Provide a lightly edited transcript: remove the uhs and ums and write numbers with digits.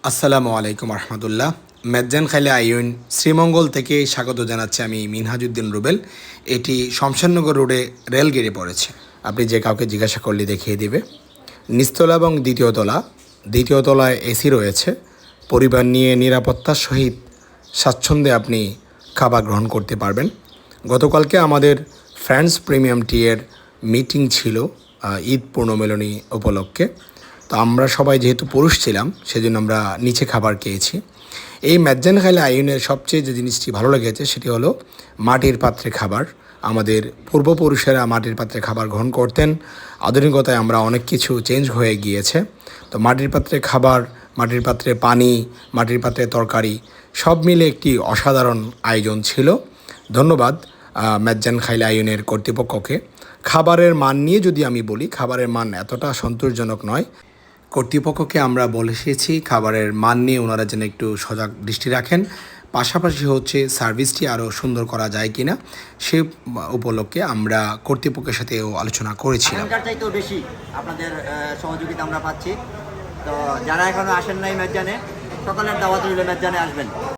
আসসালামু আলাইকুম রহমতুল্লাহ। মেজ্জান খাইলে আইন শ্রীমঙ্গল থেকে স্বাগত জানাচ্ছি আমি মিনহাজউদ্দিন রুবেল। এটি শমশেরনগর রোডে রেলগেটে পড়েছে। আপনি যে কাউকে জিজ্ঞাসা করলে দেখিয়ে দিবে। নিচতলা এবং দ্বিতীয় তলায় এসি রয়েছে। পরিবার নিয়ে নিরাপত্তার সহিত স্বাচ্ছন্দ্যে আপনি খাবার গ্রহণ করতে পারবেন। গতকালকে আমাদের ফ্রেন্ডস প্রিমিয়াম টিয়ের মিটিং ছিল ঈদ পূর্ণমিলনী উপলক্ষে। তো আমরা সবাই যেহেতু পুরুষ ছিলাম সেজন্য আমরা নিচে খাবার খেয়েছি। এই মেজ্জান খাইলে আইনের সবচেয়ে যে জিনিসটি ভালো লেগেছে সেটি হলো মাটির পাত্রে খাবার। আমাদের পূর্বপুরুষেরা মাটির পাত্রে খাবার গ্রহণ করতেন। আধুনিকতায় আমরা অনেক কিছু চেঞ্জ হয়ে গিয়েছে। তো মাটির পাত্রে খাবার, মাটির পাত্রে পানি, মাটির পাত্রে তরকারি সব মিলে একটি অসাধারণ আয়োজন ছিল। ধন্যবাদ মেজ্জান খাইলে আইনের কর্তৃপক্ষকে। খাবারের মান নিয়ে যদি আমি বলি, খাবারের মান এতটা সন্তোষজনক নয়। কর্তৃপক্ষকে আমরা বলে এসেছি খাবারের মান নিয়ে ওনারা যেন একটু সজাগ দৃষ্টি রাখেন। পাশাপাশি হচ্ছে সার্ভিসটি আরও সুন্দর করা যায় কিনা সে উপলক্ষে আমরা কর্তৃপক্ষের সাথেও আলোচনা করেছিলাম। এখনকার চাইতেও বেশি আপনাদের সহযোগিতা আমরা পাচ্ছি। তো যারা এখনো আসেন নাই মেজ্জানে, সকলের দাওয়াত রইল, মেজ্জানে আসবেন।